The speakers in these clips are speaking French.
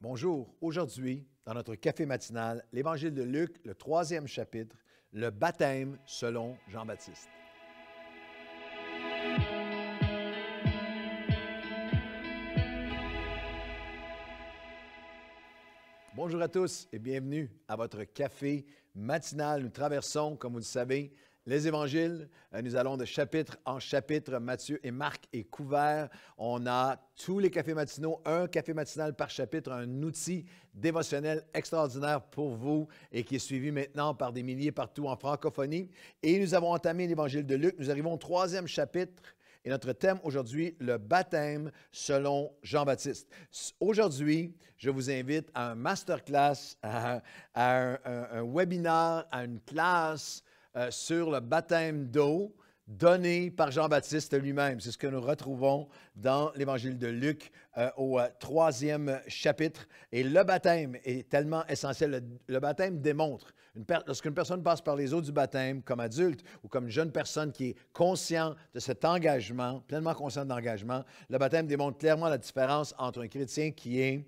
Bonjour. Aujourd'hui, dans notre café matinal, l'Évangile de Luc, le 3e chapitre, le baptême selon Jean-Baptiste. Bonjour à tous et bienvenue à votre café matinal. Nous traversons, comme vous le savez, les évangiles. Nous allons de chapitre en chapitre. Matthieu et Marc est couvert. On a tous les cafés matinaux, un café matinal par chapitre, un outil dévotionnel extraordinaire pour vous et qui est suivi maintenant par des milliers partout en francophonie. Et nous avons entamé l'évangile de Luc. Nous arrivons au 3e chapitre. Et notre thème aujourd'hui, le baptême selon Jean-Baptiste. Aujourd'hui, je vous invite à un masterclass, à un webinaire, à une classe sur le baptême d'eau donné par Jean-Baptiste lui-même. C'est ce que nous retrouvons dans l'Évangile de Luc au 3e chapitre. Et le baptême est tellement essentiel. Le baptême démontre, lorsqu'une personne passe par les eaux du baptême comme adulte ou comme jeune personne qui est conscient de cet engagement, pleinement conscient de l'engagement, le baptême démontre clairement la différence entre un chrétien qui est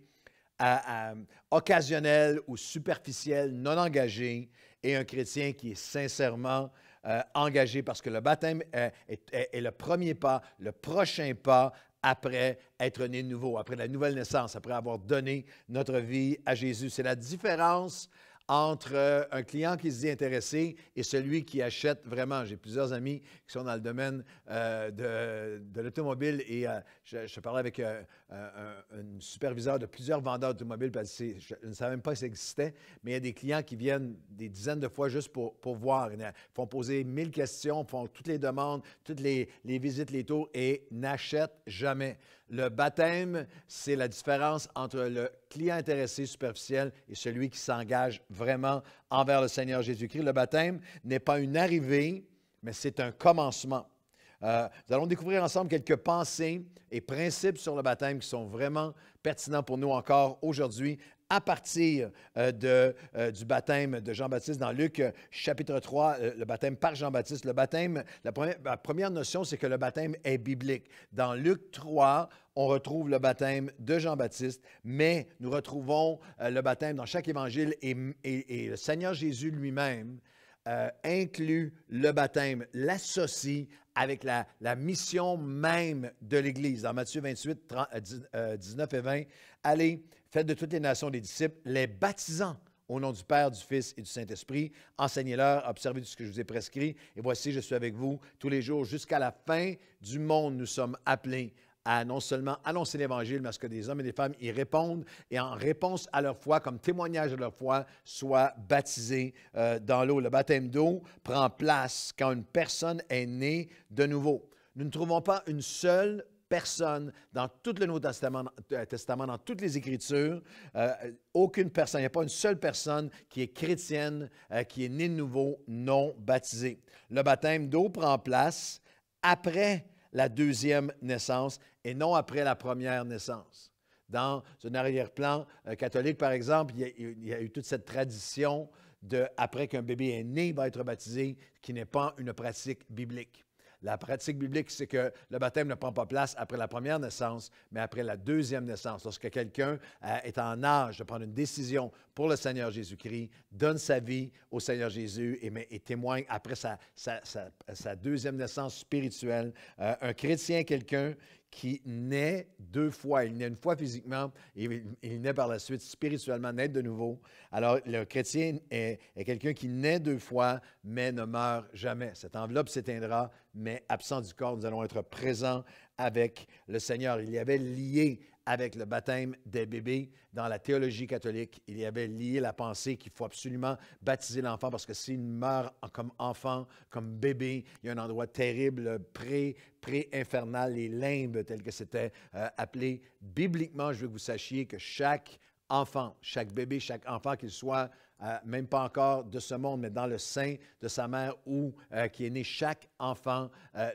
occasionnel ou superficiel, non engagé, et un chrétien qui est sincèrement engagé, parce que le baptême est le premier pas, le prochain pas après être né de nouveau, après la nouvelle naissance, après avoir donné notre vie à Jésus. C'est la différence entre un client qui se dit intéressé et celui qui achète vraiment. J'ai plusieurs amis qui sont dans le domaine de l'automobile et je parlais avec un superviseur de plusieurs vendeurs d'automobiles, parce que je ne savais même pas que ça existait, mais il y a des clients qui viennent des dizaines de fois juste pour voir. Ils font poser 1000 questions, font toutes les demandes, toutes les visites, les tours et n'achètent jamais. Le baptême, c'est la différence entre le client intéressé superficiel et celui qui s'engage vraiment envers le Seigneur Jésus-Christ. Le baptême n'est pas une arrivée, mais c'est un commencement. Nous allons découvrir ensemble quelques pensées et principes sur le baptême qui sont vraiment pertinents pour nous encore aujourd'hui, à partir du baptême de Jean-Baptiste dans Luc chapitre 3, le baptême par Jean-Baptiste. Le baptême, la première notion, c'est que le baptême est biblique. Dans Luc 3, on retrouve le baptême de Jean-Baptiste, mais nous retrouvons le baptême dans chaque évangile et le Seigneur Jésus lui-même inclut le baptême, l'associe avec la mission même de l'Église. Dans Matthieu 28, 19 et 20, « Allez, faites de toutes les nations des disciples, les baptisant au nom du Père, du Fils et du Saint-Esprit. Enseignez-leur, observez tout ce que je vous ai prescrit. Et voici, je suis avec vous tous les jours jusqu'à la fin du monde. Nous sommes appelés à non seulement annoncer l'Évangile, mais à ce que des hommes et des femmes y répondent et en réponse à leur foi, comme témoignage de leur foi, soient baptisés dans l'eau. Le baptême d'eau prend place quand une personne est née de nouveau. Nous ne trouvons pas une seule personne dans tout le Nouveau Testament, dans toutes les Écritures, aucune personne, il n'y a pas une seule personne qui est chrétienne, qui est née de nouveau, non baptisée. Le baptême d'eau prend place après la deuxième naissance et non après la première naissance. Dans un arrière-plan catholique, par exemple, il y a eu toute cette tradition de, après qu'un bébé est né, il va être baptisé, qui n'est pas une pratique biblique. La pratique biblique, c'est que le baptême ne prend pas place après la première naissance, mais après la deuxième naissance. Lorsque quelqu'un est en âge de prendre une décision pour le Seigneur Jésus-Christ, donne sa vie au Seigneur Jésus et témoigne après sa deuxième naissance spirituelle. Un chrétien, quelqu'un qui naît deux fois. Il naît une fois physiquement et il naît par la suite spirituellement, naître de nouveau. Alors, le chrétien est quelqu'un qui naît deux fois, mais ne meurt jamais. Cette enveloppe s'éteindra, mais absent du corps, nous allons être présents avec le Seigneur. Il y avait lié avec le baptême des bébés dans la théologie catholique. Il y avait lié la pensée qu'il faut absolument baptiser l'enfant parce que s'il meurt comme enfant, comme bébé, il y a un endroit terrible, pré-infernal, les limbes, tel que c'était appelé. Bibliquement, je veux que vous sachiez que chaque enfant, chaque bébé, chaque enfant, qu'il soit même pas encore de ce monde, mais dans le sein de sa mère ou qui est né, chaque enfant,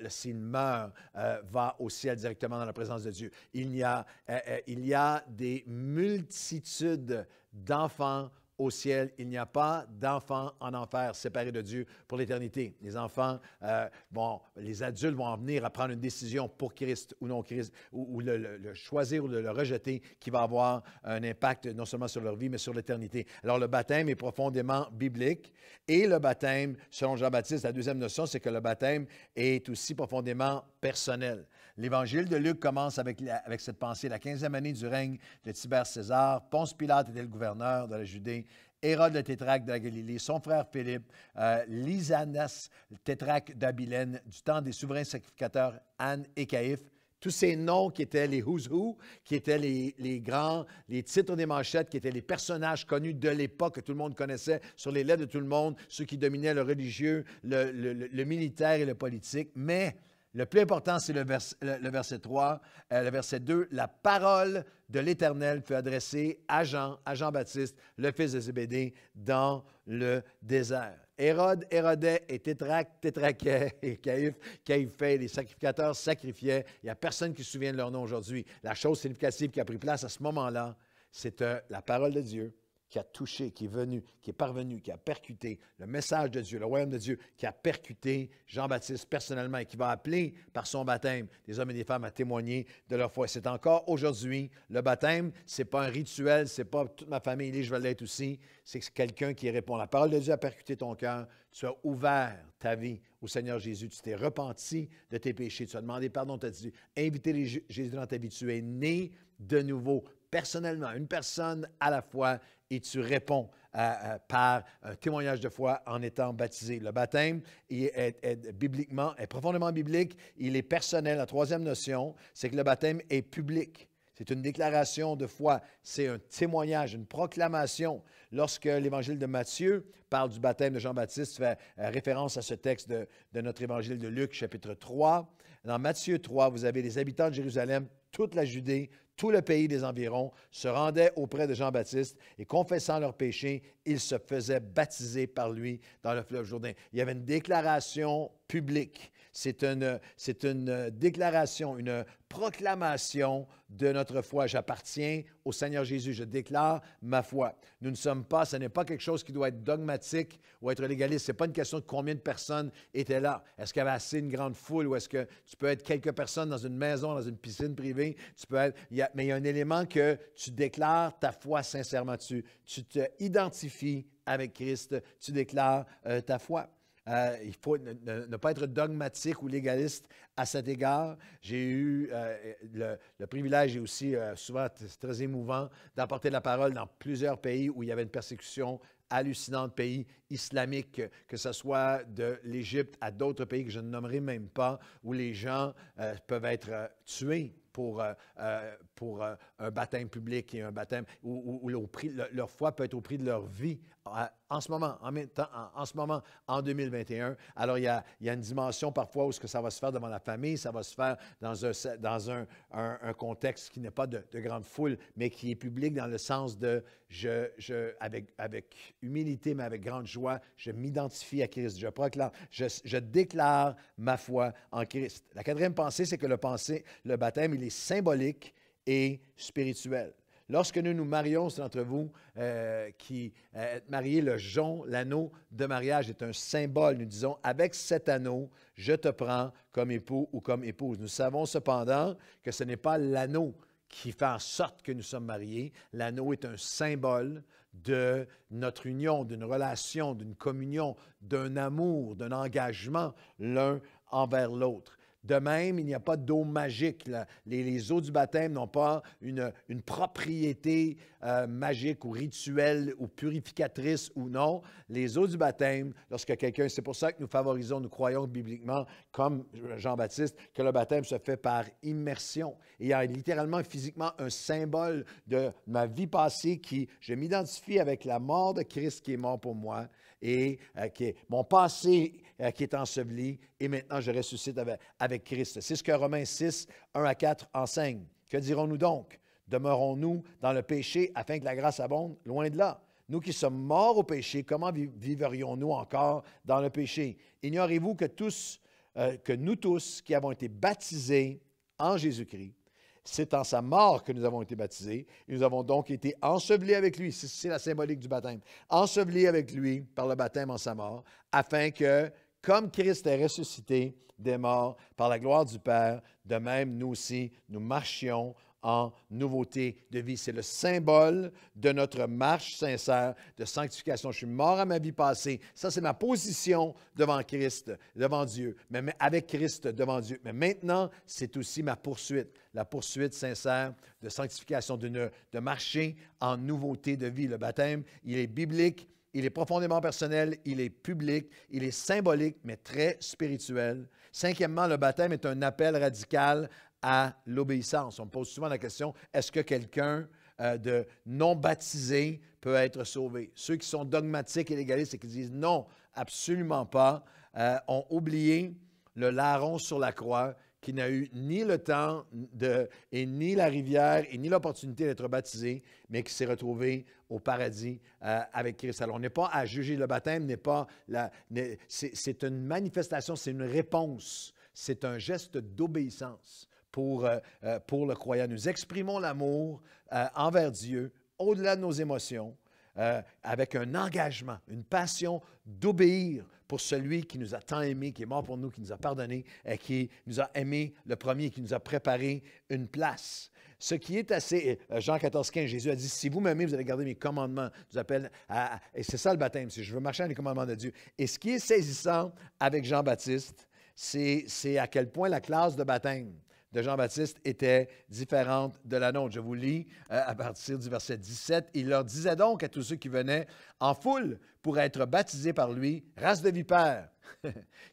s'il meurt, va au ciel directement dans la présence de Dieu. Il y a des multitudes d'enfants au ciel. Il n'y a pas d'enfants en enfer séparés de Dieu pour l'éternité. Les enfants, les adultes vont en venir à prendre une décision pour Christ ou non Christ, ou le choisir ou le rejeter, qui va avoir un impact non seulement sur leur vie, mais sur l'éternité. Alors, le baptême est profondément biblique. Et le baptême, selon Jean-Baptiste, la deuxième notion, c'est que le baptême est aussi profondément personnel. L'Évangile de Luc commence avec cette pensée. La 15e année du règne de Tibère César, Ponce Pilate était le gouverneur de la Judée, Hérode le tétrarque de la Galilée, son frère Philippe, Lysanas, le tétrarque d'Abilène, du temps des souverains sacrificateurs Anne et Caïphe. Tous ces noms qui étaient les who's who, qui étaient les grands, les titres des manchettes, qui étaient les personnages connus de l'époque que tout le monde connaissait, sur les lèvres de tout le monde, ceux qui dominaient le religieux, le militaire et le politique. Mais le plus important, c'est le verset 3, le verset 2. La parole de l'Éternel fut adressée à Jean-Baptiste, le fils de Zébédée, dans le désert. Hérode hérodait et Tétrarque tétraquait et Caïphe caïphait. Les sacrificateurs sacrifiaient. Il n'y a personne qui se souvient de leur nom aujourd'hui. La chose significative qui a pris place à ce moment-là, c'est la parole de Dieu qui a touché, qui est venu, qui est parvenu, qui a percuté le message de Dieu, le royaume de Dieu, qui a percuté Jean-Baptiste personnellement et qui va appeler par son baptême des hommes et des femmes à témoigner de leur foi. C'est encore aujourd'hui, le baptême, ce n'est pas un rituel, ce n'est pas toute ma famille, je vais l'être aussi, c'est quelqu'un qui répond. La parole de Dieu a percuté ton cœur, tu as ouvert ta vie au Seigneur Jésus, tu t'es repenti de tes péchés, tu as demandé pardon, tu as dit, invité Jésus dans ta vie, tu es né de nouveau, personnellement, une personne à la fois, et tu réponds par un témoignage de foi en étant baptisé. Le baptême bibliquement, est profondément biblique, il est personnel. La troisième notion, c'est que le baptême est public. C'est une déclaration de foi, c'est un témoignage, une proclamation. Lorsque l'Évangile de Matthieu parle du baptême de Jean-Baptiste, fait référence à ce texte de notre Évangile de Luc, chapitre 3. Dans Matthieu 3, vous avez les habitants de Jérusalem, toute la Judée, tout le pays des environs se rendaient auprès de Jean-Baptiste et confessant leurs péchés, ils se faisaient baptiser par lui dans le fleuve Jourdain. Il y avait une déclaration publique. C'est une déclaration, une proclamation de notre foi. J'appartiens au Seigneur Jésus. Je déclare ma foi. Nous ne sommes pas, ce n'est pas quelque chose qui doit être dogmatique ou être légaliste. Ce n'est pas une question de combien de personnes étaient là. Est-ce qu'il y avait assez une grande foule ou est-ce que tu peux être quelques personnes dans une maison, dans une piscine privée? Mais il y a un élément que tu déclares ta foi sincèrement. Tu te identifies avec Christ. Tu déclares ta foi. Il faut ne pas être dogmatique ou légaliste à cet égard. J'ai eu le privilège et aussi souvent très émouvant d'apporter la parole dans plusieurs pays où il y avait une persécution hallucinante, pays islamiques, que ce soit de l'Égypte à d'autres pays que je ne nommerai même pas, où les gens peuvent être tués pour un baptême public et un baptême où leur foi peut être au prix de leur vie en ce moment, en même temps, en ce moment, en 2021. Alors, il y a une dimension parfois où ça va se faire devant la famille, ça va se faire dans un contexte qui n'est pas de grande foule, mais qui est public dans le sens de avec humilité, mais avec grande joie, je m'identifie à Christ, je proclame, je déclare ma foi en Christ. La quatrième pensée, c'est que le baptême, il est symbolique et spirituel. Lorsque nous nous marions, c'est d'entre vous qui êtes mariés, le jonc, l'anneau de mariage est un symbole. Nous disons, avec cet anneau, je te prends comme époux ou comme épouse. Nous savons cependant que ce n'est pas l'anneau qui fait en sorte que nous sommes mariés. L'anneau est un symbole de notre union, d'une relation, d'une communion, d'un amour, d'un engagement l'un envers l'autre. De même, il n'y a pas d'eau magique. Les eaux du baptême n'ont pas une propriété magique ou rituelle ou purificatrice ou non. Les eaux du baptême, lorsque quelqu'un, c'est pour ça que nous favorisons, nous croyons bibliquement, comme Jean-Baptiste, que le baptême se fait par immersion. Et il y a littéralement, physiquement, un symbole de ma vie passée je m'identifie avec la mort de Christ qui est mort pour moi et mon passé qui est enseveli et maintenant je ressuscite avec Christ. C'est ce que Romains 6, 1 à 4 enseigne. Que dirons-nous donc? Demeurons-nous dans le péché afin que la grâce abonde? Loin de là. Nous qui sommes morts au péché, comment vivrions-nous encore dans le péché? Ignorez-vous que nous tous qui avons été baptisés en Jésus-Christ, C'est en sa mort que nous avons été baptisés. Et nous avons donc été ensevelis avec lui. C'est la symbolique du baptême. Ensevelis avec lui par le baptême en sa mort, afin que, comme Christ est ressuscité des morts par la gloire du Père, de même nous aussi, nous marchions en nouveauté de vie. C'est le symbole de notre marche sincère de sanctification. Je suis mort à ma vie passée. Ça, c'est ma position devant Christ, devant Dieu, mais avec Christ devant Dieu. Mais maintenant, c'est aussi ma poursuite, la poursuite sincère de sanctification, de marcher en nouveauté de vie. Le baptême, il est biblique, il est profondément personnel, il est public, il est symbolique, mais très spirituel. Cinquièmement, le baptême est un appel radical à l'obéissance. On me pose souvent la question, est-ce que quelqu'un de non baptisé peut être sauvé? Ceux qui sont dogmatiques et légalistes et qui disent non, absolument pas, ont oublié le larron sur la croix qui n'a eu ni le temps et ni la rivière et ni l'opportunité d'être baptisé, mais qui s'est retrouvé au paradis avec Christ. Alors, on n'est pas à juger. Le baptême c'est une manifestation, c'est une réponse, c'est un geste d'obéissance pour le croyant. Nous exprimons l'amour envers Dieu au-delà de nos émotions, avec un engagement, une passion d'obéir pour celui qui nous a tant aimés, qui est mort pour nous, qui nous a pardonné, qui nous a aimés le premier, qui nous a préparé une place. Ce qui est assez, Jean 14, 15, Jésus a dit, si vous m'aimez, vous allez garder mes commandements. Je vous appelle et c'est ça le baptême, c'est je veux marcher dans les commandements de Dieu. Et ce qui est saisissant avec Jean-Baptiste, c'est à quel point la classe de baptême de Jean-Baptiste était différente de la nôtre. Je vous lis à partir du verset 17. Il leur disait donc à tous ceux qui venaient en foule pour être baptisés par lui, race de vipères,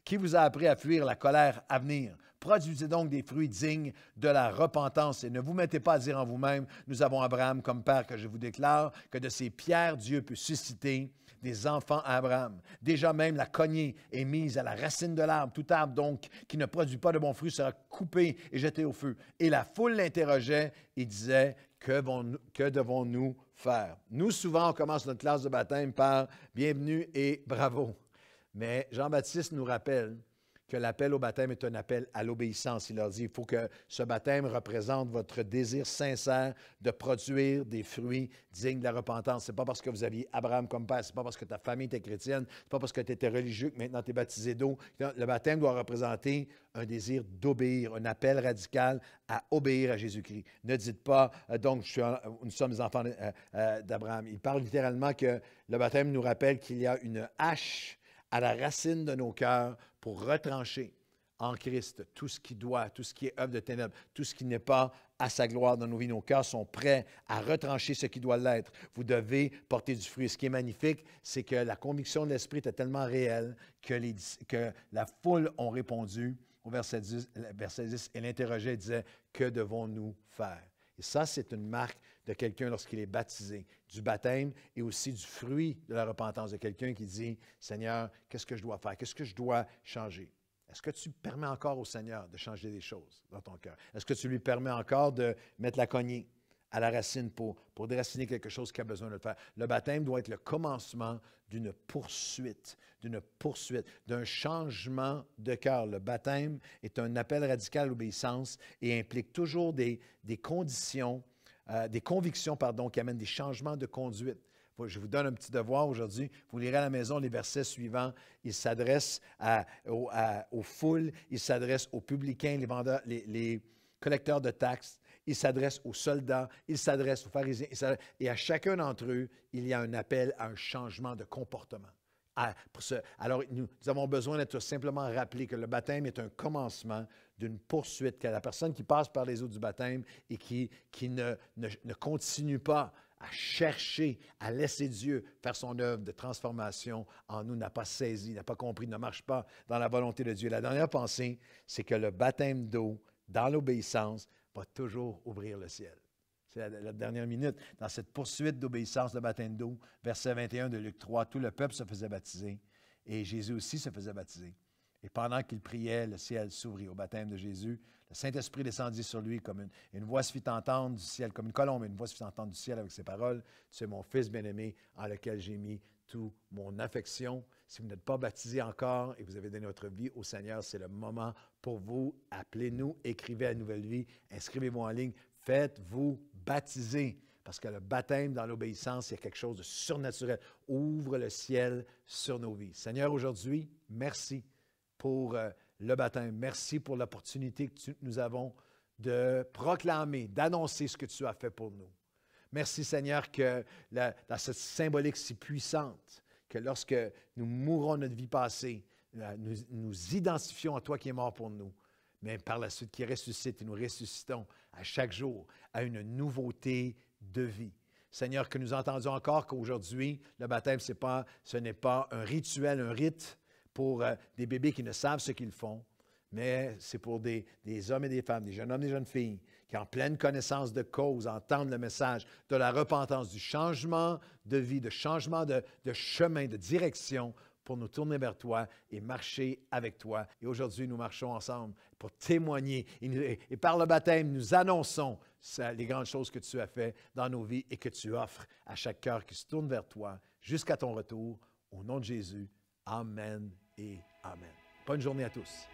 qui vous a appris à fuir la colère à venir? Produisez donc des fruits dignes de la repentance et ne vous mettez pas à dire en vous-même, nous avons Abraham comme père, que je vous déclare que de ces pierres, Dieu peut susciter des enfants à Abraham. Déjà même la cognée est mise à la racine de l'arbre. Tout arbre donc qui ne produit pas de bons fruits sera coupé et jeté au feu. Et la foule l'interrogeait et disait, que devons-nous faire? Nous, souvent, on commence notre classe de baptême par « Bienvenue et bravo ». Mais Jean-Baptiste nous rappelle que l'appel au baptême est un appel à l'obéissance. Il leur dit, il faut que ce baptême représente votre désir sincère de produire des fruits dignes de la repentance. Ce n'est pas parce que vous aviez Abraham comme père, ce n'est pas parce que ta famille était chrétienne, ce n'est pas parce que tu étais religieux que maintenant tu es baptisé d'eau. Le baptême doit représenter un désir d'obéir, un appel radical à obéir à Jésus-Christ. Ne dites pas, donc, nous sommes les enfants d'Abraham. Il parle littéralement que le baptême nous rappelle qu'il y a une hache à la racine de nos cœurs pour retrancher en Christ tout ce qui doit, tout ce qui est œuvre de ténèbres, tout ce qui n'est pas à sa gloire dans nos vies. Nos cœurs sont prêts à retrancher ce qui doit l'être. Vous devez porter du fruit. Ce qui est magnifique, c'est que la conviction de l'Esprit était tellement réelle que la foule ont répondu au verset 10 et l'interrogeait et disait, « Que devons-nous faire? » Et ça, c'est une marque de quelqu'un lorsqu'il est baptisé, du baptême et aussi du fruit de la repentance, de quelqu'un qui dit, « Seigneur, qu'est-ce que je dois faire? Qu'est-ce que je dois changer? » Est-ce que tu permets encore au Seigneur de changer des choses dans ton cœur? Est-ce que tu lui permets encore de mettre la cognée à la racine pour déraciner quelque chose qui a besoin de le faire? Le baptême doit être le commencement d'une poursuite, d'un changement de cœur. Le baptême est un appel radical à l'obéissance et implique toujours des conditions, des convictions, qui amènent des changements de conduite. Je vous donne un petit devoir aujourd'hui. Vous lirez à la maison les versets suivants. Il s'adresse aux foules, il s'adresse aux publicains, les vendeurs, les collecteurs de taxes, il s'adresse aux soldats, il s'adresse aux pharisiens, et à chacun d'entre eux, il y a un appel à un changement de comportement. Alors, nous avons besoin d'être simplement rappelés que le baptême est un commencement d'une poursuite, que la personne qui passe par les eaux du baptême et qui ne continue pas à chercher, à laisser Dieu faire son œuvre de transformation en nous, n'a pas saisi, n'a pas compris, ne marche pas dans la volonté de Dieu. La dernière pensée, c'est que le baptême d'eau, dans l'obéissance, va toujours ouvrir le ciel. C'est la dernière minute. Dans cette poursuite d'obéissance, le baptême d'eau, verset 21 de Luc 3, tout le peuple se faisait baptiser et Jésus aussi se faisait baptiser. Et pendant qu'il priait, le ciel s'ouvrit au baptême de Jésus. Le Saint-Esprit descendit sur lui comme une voix se fit entendre du ciel, comme une colombe, une voix se fit entendre du ciel avec ses paroles. Tu es mon Fils bien-aimé en lequel j'ai mis toute mon affection. Si vous n'êtes pas baptisé encore et vous avez donné votre vie au Seigneur, c'est le moment pour vous. Appelez-nous, écrivez à Nouvelle Vie, inscrivez-vous en ligne, faites-vous baptiser. Parce que le baptême dans l'obéissance, il y a quelque chose de surnaturel. Ouvre le ciel sur nos vies. Seigneur, aujourd'hui, merci pour le baptême. Merci pour l'opportunité que nous avons de proclamer, d'annoncer ce que tu as fait pour nous. Merci, Seigneur, que dans cette symbolique si puissante, que lorsque nous mourrons notre vie passée, nous identifions à toi qui es mort pour nous, mais par la suite qui ressuscite et nous ressuscitons à chaque jour à une nouveauté de vie. Seigneur, que nous entendions encore qu'aujourd'hui, le baptême, ce n'est pas un rituel, un rite pour des bébés qui ne savent ce qu'ils font, mais c'est pour des hommes et des femmes, des jeunes hommes et des jeunes filles qui, en pleine connaissance de cause, entendent le message de la repentance, du changement de vie, de changement de chemin, de direction pour nous tourner vers toi et marcher avec toi. Et aujourd'hui, nous marchons ensemble pour témoigner. Et par le baptême, nous annonçons les grandes choses que tu as faites dans nos vies et que tu offres à chaque cœur qui se tourne vers toi jusqu'à ton retour. Au nom de Jésus, Amen et Amen. Bonne journée à tous.